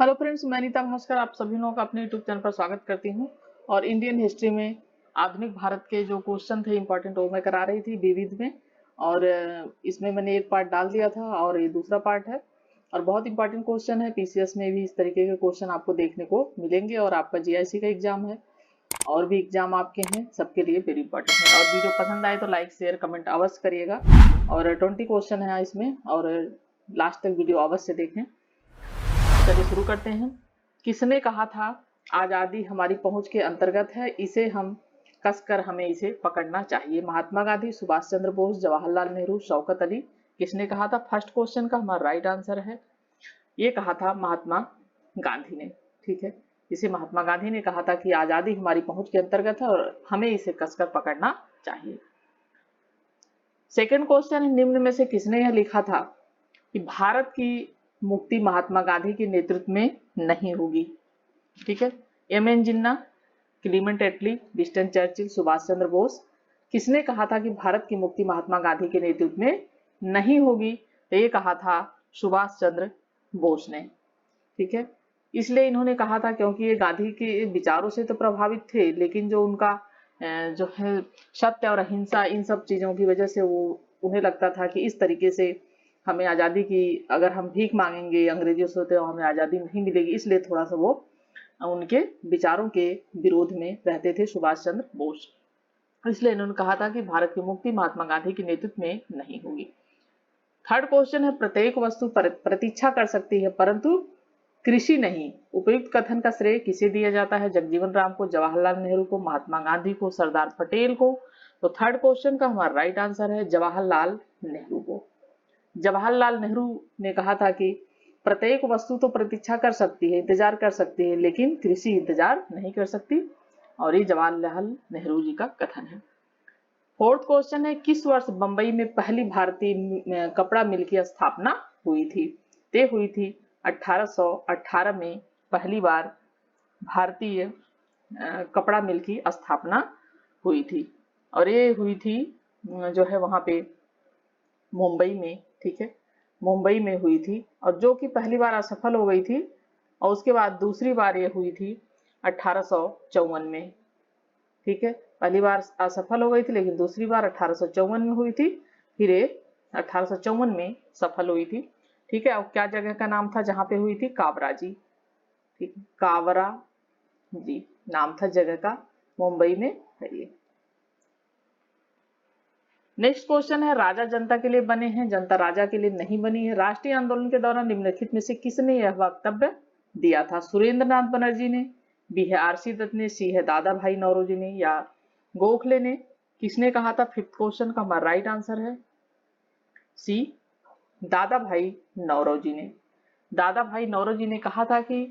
Hello friends, मैं नीता भास्कर आप सभी लोगों का अपने यूट्यूब चैनल पर स्वागत करती हूं। और इंडियन हिस्ट्री में आधुनिक भारत के जो क्वेश्चन थे इंपॉर्टेंट वो मैं करा रही थी विविध में। और इसमें मैंने एक पार्ट डाल दिया था और ये दूसरा पार्ट है और बहुत इंपॉर्टेंट क्वेश्चन है। पीसीएस में भी इस तरीके के क्वेश्चन आपको देखने को मिलेंगे और आपका जीआईसी का एग्जाम है और भी एग्जाम आपके हैं, सबके लिए वेरी इंपॉर्टेंट है। और वीडियो पसंद आए तो लाइक शेयर कमेंट अवश्य करिएगा। और 20 क्वेश्चन है इसमें और लास्ट तक वीडियो अवश्य देखें। चलिए शुरू करते हैं। किसने कहा था आजादी हमारी पहुंच के अंतर्गत है, इसे हम कसकर हमें इसे पकड़ना चाहिए? महात्मा गांधी, सुभाष चंद्र बोस, जवाहरलाल नेहरू, शौकत अली। किसने कहा था? फर्स्ट क्वेश्चन का हमारा राइट आंसर है, ये कहा था महात्मा गांधी ने। ठीक है, इसे महात्मा गांधी ने कहा था कि आजादी हमारी पहुंच के अंतर्गत है और हमें इसे कसकर पकड़ना चाहिए। सेकेंड क्वेश्चन है, निम्न में से किसने यह लिखा था कि भारत की मुक्ति महात्मा गांधी के नेतृत्व में नहीं होगी? ठीक है, एम.एन. जिन्ना, क्लीमेंट एटली, विंस्टन चर्चिल, सुभाष चंद्र बोस। किसने कहा था कि भारत की मुक्ति महात्मा गांधी के नेतृत्व में नहीं होगी? तो ये कहा था सुभाष चंद्र बोस ने। ठीक है, इसलिए इन्होंने कहा था क्योंकि ये गांधी के विचारों से तो प्रभावित थे, लेकिन जो उनका जो है सत्य और अहिंसा, इन सब चीजों की वजह से वो उन्हें लगता था कि इस तरीके से हमें आज़ादी की, अगर हम भीख मांगेंगे अंग्रेजों से तो हमें आज़ादी नहीं मिलेगी, इसलिए थोड़ा सा वो उनके विचारों के विरोध में रहते थे सुभाष चंद्र बोस। इसलिए इन्होंने कहा था कि भारत की मुक्ति महात्मा गांधी के नेतृत्व में नहीं होगी। थर्ड क्वेश्चन है, प्रत्येक वस्तु प्रतीक्षा कर सकती है परंतु कृषि नहीं। उपयुक्त कथन का श्रेय किसे दिया जाता है? जगजीवन राम को, जवाहरलाल नेहरू को, महात्मा गांधी को, सरदार पटेल को। तो थर्ड क्वेश्चन का हमारा राइट आंसर है जवाहरलाल नेहरू को। जवाहरलाल नेहरू ने कहा था कि प्रत्येक वस्तु तो प्रतीक्षा कर सकती है, इंतजार कर सकती है, लेकिन कृषि इंतजार नहीं कर सकती, और ये जवाहरलाल नेहरू जी का कथन है। फोर्थ क्वेश्चन है, किस वर्ष बंबई में पहली भारतीय कपड़ा मिल की स्थापना हुई थी? ते हुई थी 1818 में पहली बार भारतीय कपड़ा मिल की स्थापना हुई थी और ये हुई थी जो है वहां पे मुंबई में। ठीक है, मुंबई में हुई थी और जो कि पहली बार असफल हो गई थी और उसके बाद दूसरी बार ये हुई थी 1854 में। ठीक है, पहली बार असफल हो गई थी लेकिन दूसरी बार 1854 में हुई थी, फिर ये 1854 में सफल हुई थी। ठीक है, और क्या जगह का नाम था जहां पे हुई थी? कावरा जी। ठीक, कावरा जी नाम था जगह का, मुंबई में है ये। नेक्स्ट क्वेश्चन है, राजा जनता के लिए बने हैं, जनता राजा के लिए नहीं बनी है। राष्ट्रीय आंदोलन के दौरान निम्नलिखित में से किसने यह वक्तव्य दिया था? सुरेंद्र नाथ बनर्जी ने, बी है आरसी दत्त ने, सी है दादा भाई नौरोजी ने, या गोखले ने? किसने कहा था? फिफ्थ क्वेश्चन का हमारा राइट आंसर है सी, दादा भाई नौरोजी ने। दादा भाई नौरोजी ने कहा था कि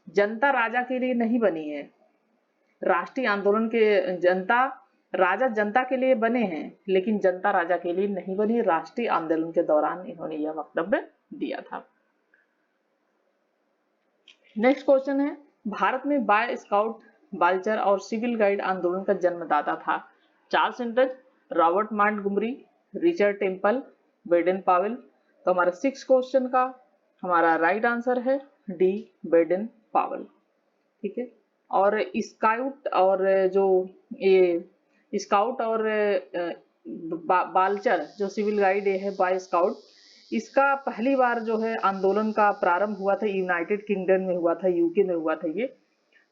जनता राजा के लिए नहीं बनी है, राष्ट्रीय आंदोलन के राजा जनता के लिए बने हैं लेकिन जनता राजा के लिए नहीं बनी। राष्ट्रीय आंदोलन के दौरान इन्होंने यह वक्तव्य दिया था। नेक्स्ट क्वेश्चन है, भारत में बॉय स्काउट, बाल्चर और सिविल गाइड आंदोलन का जन्मदाता था? Charles Andrews, Robert Montgomery, Richard Temple, Baden Powell. तो हमारा सिक्स क्वेश्चन का हमारा राइट आंसर है डी, बेडन पावेल। ठीक है, और स्काउट और जो ये स्काउट और बालचर जो सिविल गाइड है बॉय स्काउट, इसका पहली बार जो है आंदोलन का प्रारंभ हुआ था यूनाइटेड किंगडम में हुआ था, यूके में हुआ था ये।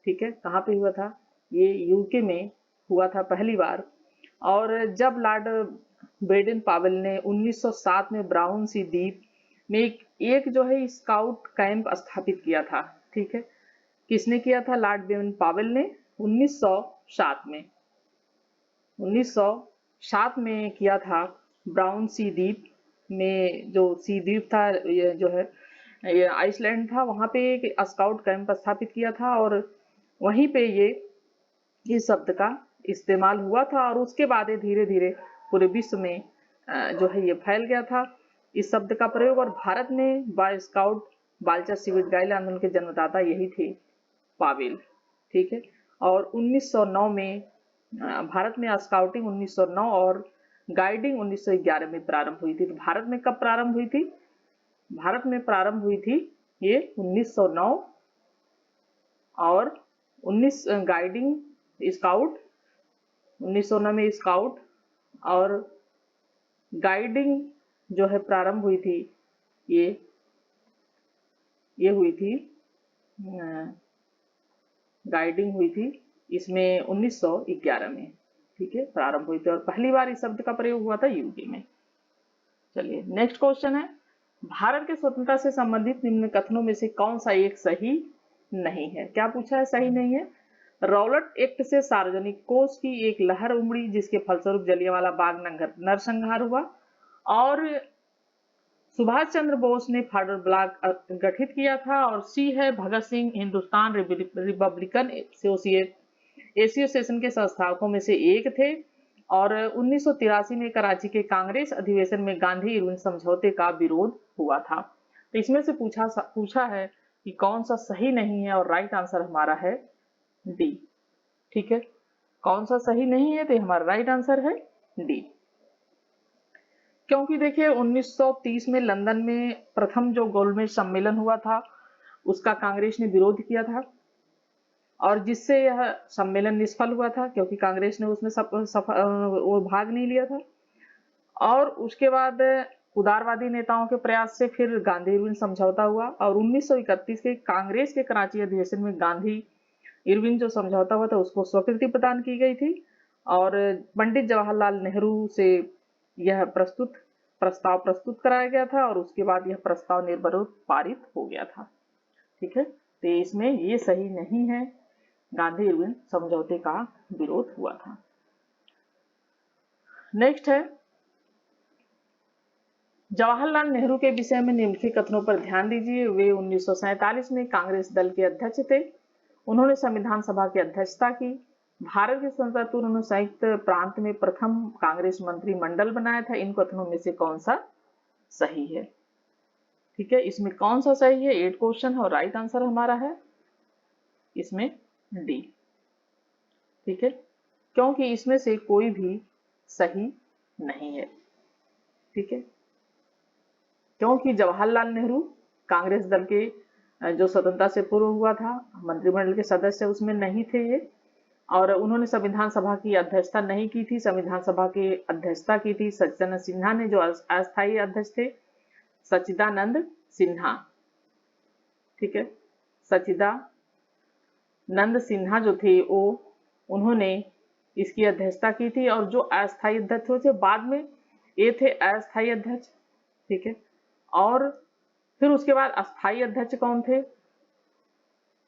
ठीक है, कहाँ पे हुआ था? ये यूके में हुआ था पहली बार। और जब लॉर्ड बेडन पावेल ने 1907 में ब्राउन सी द्वीप में एक जो है स्काउट कैंप स्थापित किया था। ठीक है, किसने किया था? लॉर्ड बेडन पावेल ने 1907 में 1907 में किया था। ब्राउन सी द्वीप में, जो सी द्वीप था ये जो है ये आइसलैंड था, वहां पे एक स्काउट कैंप स्थापित किया था और वहीं पे ये इस शब्द का इस्तेमाल हुआ था और उसके बाद ये धीरे धीरे पूरे विश्व में जो है ये फैल गया था इस शब्द का प्रयोग। और भारत में बॉय स्काउट, बालचर, सिविल गाइड आंदोलन के जन्मदाता यही थे, पावेल। ठीक है, और 1909 में भारत में स्काउटिंग 1909 और गाइडिंग 1911 में प्रारंभ हुई थी। तो भारत में कब प्रारंभ हुई थी? भारत में प्रारंभ हुई थी ये 1909 और 19 गाइडिंग स्काउट, 1919 में स्काउट और गाइडिंग जो है प्रारंभ हुई थी, ये हुई थी, गाइडिंग हुई थी इसमें 1911 में, ठीक है, प्रारंभ हुई थी और पहली बार इस शब्द का प्रयोग हुआ था यूके में। चलिए नेक्स्ट क्वेश्चन है, भारत के स्वतंत्रता से संबंधित निम्न कथनों में से कौन सा एक सही नहीं है? क्या पूछा है, सही नहीं है? रॉलेट एक्ट से सार्वजनिक कोष की एक लहर उमड़ी जिसके फलस्वरूप जलियांवाला बाग नरसंहार हुआ और सुभाष चंद्र बोस ने फॉरवर्ड ब्लॉक गठित किया था। और सी है भगत सिंह हिंदुस्तान रिपब्लिकन एसोसिएशन के संस्थापकों में से एक थे और 1983 में कराची के कांग्रेस अधिवेशन में गांधी इरविन समझौते का विरोध हुआ था। तो इसमें से पूछा है कि कौन सा सही नहीं है और राइट आंसर हमारा है डी। ठीक है, कौन सा सही नहीं है तो हमारा राइट आंसर है डी। क्योंकि देखिए 1930 में लंदन में प्रथम जो गोलमेज सम्मेलन हुआ था उसका कांग्रेस ने विरोध किया था और जिससे यह सम्मेलन निष्फल हुआ था क्योंकि कांग्रेस ने उसमें वो भाग नहीं लिया था। और उसके बाद उदारवादी नेताओं के प्रयास से फिर गांधी इरविन समझौता हुआ और 1931 के कांग्रेस के कराची अधिवेशन में गांधी इरविन जो समझौता हुआ था उसको स्वीकृति प्रदान की गई थी और पंडित जवाहरलाल नेहरू से यह प्रस्ताव प्रस्तुत कराया गया था और उसके बाद यह प्रस्ताव निर्विरोध पारित हो गया था। ठीक है, तो इसमें ये सही नहीं है, गांधी इरविन समझौते का विरोध हुआ था। नेक्स्ट है, जवाहरलाल नेहरू के विषय में निम्नलिखित कथनों पर ध्यान दीजिए। वे 1947 में कांग्रेस दल के अध्यक्ष थे। उन्होंने संविधान सभा की अध्यक्षता की। भारत के स्वतंत्रता पूर्व उन्होंने संयुक्त प्रांत में प्रथम कांग्रेस मंत्रिमंडल बनाया था। इन कथनों में से कौन सा सही है? ठीक है, इसमें कौन सा सही है? 8 क्वेश्चन है और राइट आंसर हमारा है इसमें डी। ठीक है, क्योंकि इसमें से कोई भी सही नहीं है। ठीक है, क्योंकि जवाहरलाल नेहरू कांग्रेस दल के जो स्वतंत्रता से पूर्व हुआ था मंत्रिमंडल के सदस्य उसमें नहीं थे ये, और उन्होंने संविधान सभा की अध्यक्षता नहीं की थी। संविधान सभा की अध्यक्षता की थी सच्चिदानंद सिन्हा ने, जो अस्थायी अध्यक्ष थे सच्चिदानंद सिन्हा। ठीक है, सच्चिदानंद सिन्हा जो थे वो उन्होंने इसकी अध्यक्षता की थी और जो अस्थायी अध्यक्ष थे बाद में ये थे अस्थायी अध्यक्ष। ठीक है, और फिर उसके बाद अस्थायी अध्यक्ष कौन थे?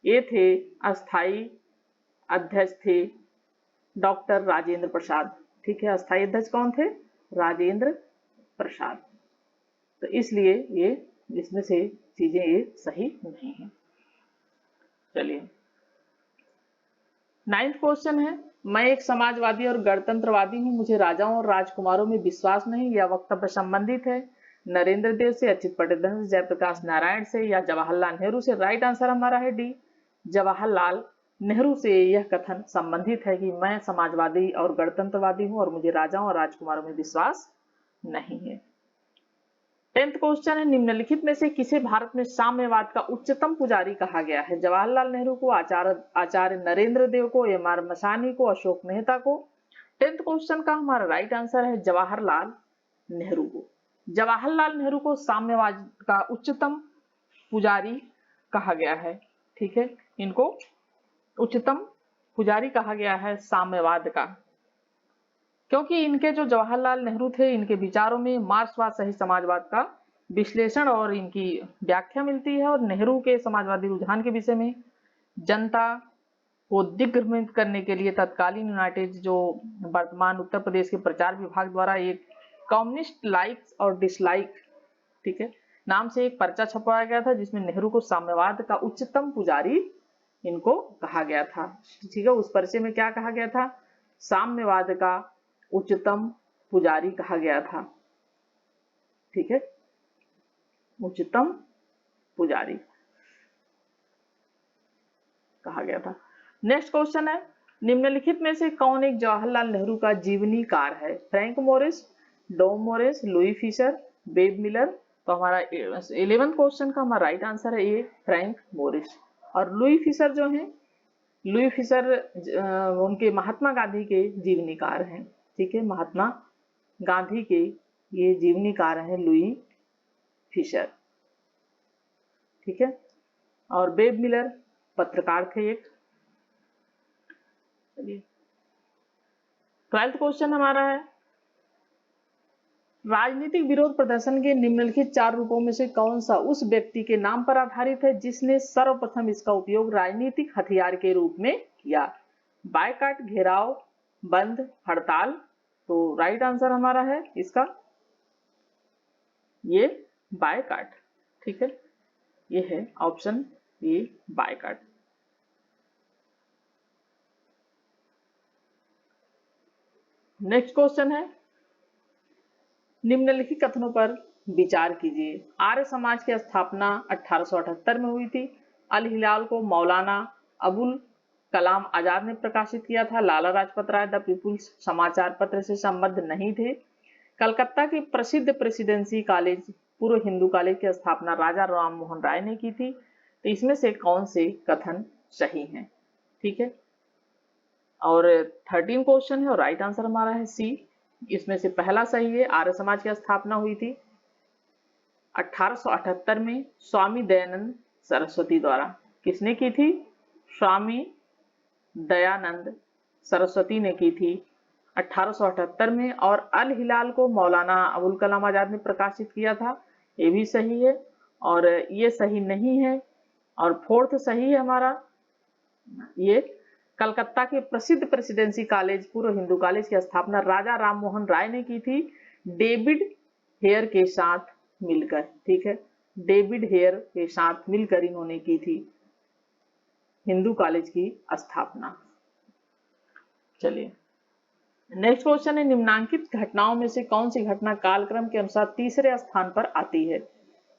ये थे अस्थायी अध्यक्ष थे डॉक्टर राजेंद्र प्रसाद। ठीक है, अस्थायी अध्यक्ष कौन थे? राजेंद्र प्रसाद। तो इसलिए ये इसमें से चीजें ये सही नहीं है। चलिए 9th क्वेश्चन है, मैं एक समाजवादी और गणतंत्रवादी हूं, मुझे राजाओं और राजकुमारों में विश्वास नहीं। यह वक्तव्य संबंधित है नरेंद्र देव से, अच्युत पटनायक से, जयप्रकाश नारायण से या जवाहरलाल नेहरू से? राइट आंसर हमारा है डी, जवाहरलाल नेहरू से यह कथन संबंधित है कि मैं समाजवादी और गणतंत्रवादी हूं और मुझे राजाओं और राजकुमारों में विश्वास नहीं है। 10th क्वेश्चन है, निम्नलिखित में से किसे भारत में साम्यवाद का उच्चतम पुजारी कहा गया है? जवाहरलाल नेहरू को, आचार्य नरेंद्र देव को, एम.आर. मसानी को, अशोक मेहता को? 10th क्वेश्चन का हमारा राइट आंसर है जवाहरलाल नेहरू को। जवाहरलाल नेहरू को साम्यवाद का उच्चतम पुजारी कहा गया है। ठीक है, इनको उच्चतम पुजारी कहा गया है साम्यवाद का, क्योंकि इनके जो जवाहरलाल नेहरू थे इनके विचारों में मार्क्सवाद सही समाजवाद का विश्लेषण और इनकी व्याख्या मिलती है और नेहरू के समाजवादी रुझान के विषय में जनता को दिग्भ्रमित करने के लिए तत्कालीन यूनाइटेड जो वर्तमान उत्तर प्रदेश के प्रचार विभाग द्वारा एक कम्युनिस्ट लाइक्स और डिसलाइक, ठीक है, नाम से एक पर्चा छपवाया गया था जिसमें नेहरू को साम्यवाद का उच्चतम पुजारी इनको कहा गया था। ठीक है, उस पर्चे में क्या कहा गया था? साम्यवाद का उच्चतम पुजारी कहा गया था। ठीक है, उच्चतम पुजारी कहा गया था। नेक्स्ट क्वेश्चन है, निम्नलिखित में से कौन एक जवाहरलाल नेहरू का जीवनीकार है? Frank Moraes, Dom Moraes, Louis Fischer, Webb Miller? तो हमारा 11th क्वेश्चन का हमारा राइट आंसर है ए, फ्रैंक मोरिस। और लुई फिशर जो हैं, लुई फिशर उनके महात्मा गांधी के जीवनीकार हैं। ठीक है, महात्मा गांधी के ये जीवनीकार हैं लुई फिशर। ठीक है, और बेब मिलर पत्रकार थे एक। चलिए 12th क्वेश्चन हमारा है, राजनीतिक विरोध प्रदर्शन के निम्नलिखित 4 रूपों में से कौन सा उस व्यक्ति के नाम पर आधारित है जिसने सर्वप्रथम इसका उपयोग राजनीतिक हथियार के रूप में किया? बायकाट, घेराव, बंद, हड़ताल। तो राइट आंसर हमारा है इसका ये बायकाट। ठीक है, ये है option A boycott. Next question है, निम्नलिखित कथनों पर विचार कीजिए। आर्य समाज की स्थापना 1878 में हुई थी। अल हिलाल को मौलाना अबुल कलाम आजाद ने प्रकाशित किया था। लाला लाजपत राय द पीपुल्स समाचार पत्र से संबद्ध नहीं थे। कलकत्ता के प्रसिद्ध प्रेसिडेंसी कॉलेज पूर्व हिंदू कॉलेज की स्थापना राजा राम मोहन राय ने की थी। तो इसमें से कौन से कथन सही हैं? ठीक है, और 13 क्वेश्चन है और राइट आंसर हमारा है सी। इसमें से पहला सही है, आर्य समाज की स्थापना हुई थी 1878 में स्वामी दयानंद सरस्वती द्वारा। किसने की थी? स्वामी दयानंद सरस्वती ने की थी 1878 में। और अल हिलाल को मौलाना अबुल कलाम आजाद ने प्रकाशित किया था, ये भी सही है। और ये सही नहीं है। और 4th सही है हमारा, ये कलकत्ता के प्रसिद्ध प्रेसिडेंसी कॉलेज पूर्व हिंदू कॉलेज की स्थापना राजा राम मोहन राय ने की थी डेविड हेयर के साथ मिलकर। ठीक है, डेविड हेयर के साथ मिलकर इन्होंने की थी हिंदू कॉलेज की स्थापना। चलिए नेक्स्ट क्वेश्चन है, निम्नांकित घटनाओं में से कौन सी घटना कालक्रम के अनुसार तीसरे स्थान पर आती है?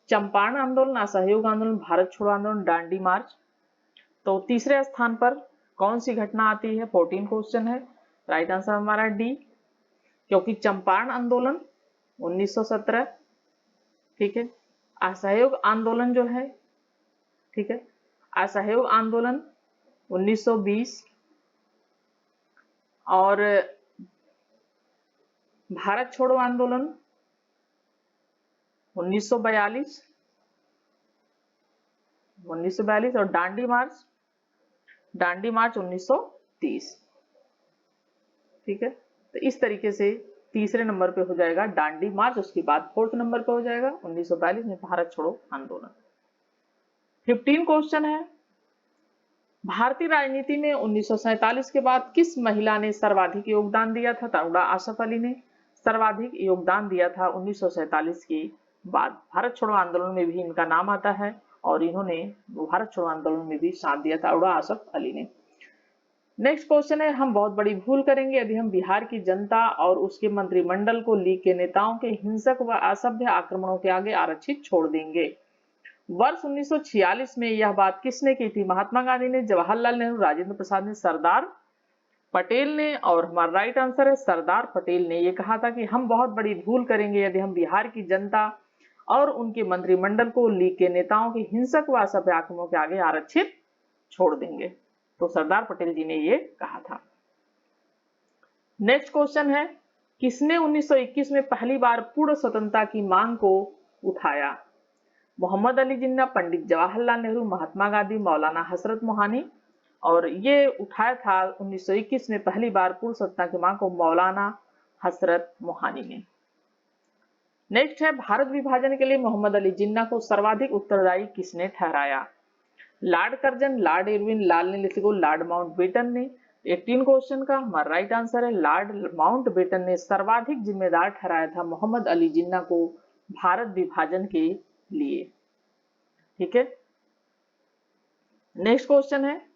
चंपारण आंदोलन, असहयोग आंदोलन, भारत छोड़ो आंदोलन, दांडी मार्च। तो तीसरे स्थान पर कौन सी घटना आती है? 14 क्वेश्चन है, राइट आंसर हमारा डी, क्योंकि चंपारण आंदोलन 1917। ठीक है, असहयोग आंदोलन जो है, ठीक है, असहयोग आंदोलन 1920 और भारत छोड़ो आंदोलन 1942 और दांडी मार्च 1930। ठीक है, तो इस तरीके से तीसरे नंबर पे हो जाएगा दांडी मार्च, उसके बाद 4th नंबर पे हो जाएगा 1942 में भारत छोड़ो आंदोलन। 15 क्वेश्चन है, भारतीय राजनीति में 1947 के बाद किस महिला ने सर्वाधिक योगदान दिया था? तरुणा आसफ अली ने सर्वाधिक योगदान दिया था 1947 के बाद। भारत छोड़ो आंदोलन में भी इनका नाम आता है और इन्होंने भारत छोड़ो आंदोलन में भी साथ दिया था तरुणा आसफ अली ने। नेक्स्ट क्वेश्चन है, हम बहुत बड़ी भूल करेंगे यदि हम बिहार की जनता और उसके मंत्रिमंडल को लीग के नेताओं के हिंसक व असभ्य आक्रमणों के आगे आरक्षित छोड़ देंगे। वर्ष 1946 में यह बात किसने की थी? महात्मा गांधी ने, जवाहरलाल नेहरू, राजेंद्र प्रसाद ने, सरदार पटेल ने। और हमारा राइट आंसर है सरदार पटेल ने। यह कहा था कि हम बहुत बड़ी भूल करेंगे यदि हम बिहार की जनता और उनके मंत्रिमंडल को लीग के नेताओं की हिंसक व असभ्य आक्रमणों के आगे आरक्षित छोड़ देंगे। तो सरदार पटेल जी ने ये कहा था। नेक्स्ट क्वेश्चन है, किसने 1921 में पहली बार पूर्ण स्वतंत्रता की मांग को उठाया? मोहम्मद अली जिन्ना, पंडित जवाहरलाल नेहरू, महात्मा गांधी, मौलाना हजरत मोहानी। और ये उठाया था 1921 में पहली बार पूर्ण स्वतंत्रता की मांग को मौलाना हजरत मोहानी ने। नेक्स्ट है, भारत विभाजन के लिए मोहम्मद अली जिन्ना को सर्वाधिक उत्तरदायी किसने ठहराया? लॉर्ड कर्जन, लॉर्ड इरविन, लाल नीलिथिगो, लॉर्ड माउंटबेटन ने। 18 क्वेश्चन का हमारा राइट आंसर है लॉर्ड माउंटबेटन ने सर्वाधिक जिम्मेदार ठहराया था मोहम्मद अली जिन्ना को भारत विभाजन के लिए। ठीक है, नेक्स्ट क्वेश्चन है,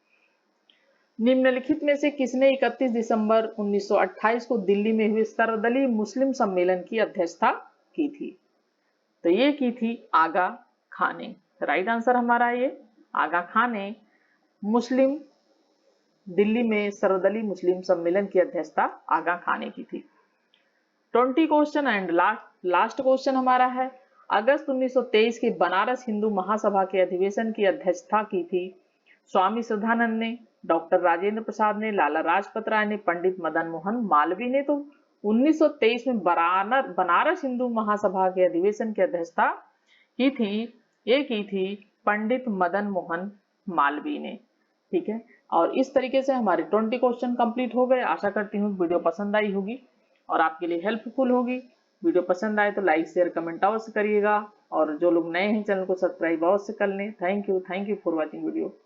निम्नलिखित में से किसने 31 दिसंबर 1928 को दिल्ली में हुए सर्वदलीय मुस्लिम सम्मेलन की अध्यक्षता की थी? तो ये की थी आगा खान ने। राइट आंसर हमारा ये आगा खान ने मुस्लिम दिल्ली में सर्वदलीय मुस्लिम सम्मेलन की अध्यक्षता आगा खान ने की थी। 20 क्वेश्चन एंड लास्ट क्वेश्चन हमारा है, अगस्त 1923 के बनारस हिंदू महासभा के अधिवेशन की अध्यक्षता की थी स्वामी श्रद्धानंद ने, डॉक्टर राजेंद्र प्रसाद ने, लाला लाजपत राय ने, पंडित मदन मोहन मालवीय ने। तो 1923 में बनारस हिंदू महासभा के अधिवेशन की अध्यक्षता की थी, ये की थी पंडित मदन मोहन मालवीय ने। ठीक है, और इस तरीके से हमारे 20 क्वेश्चन कंप्लीट हो गए। आशा करती हूँ वीडियो पसंद आई होगी और आपके लिए हेल्पफुल होगी। वीडियो पसंद आए तो लाइक शेयर कमेंट अवश्य करिएगा, और जो लोग नए हैं चैनल को सब्सक्राइब अवश्य कर लें। Thank you for watching video.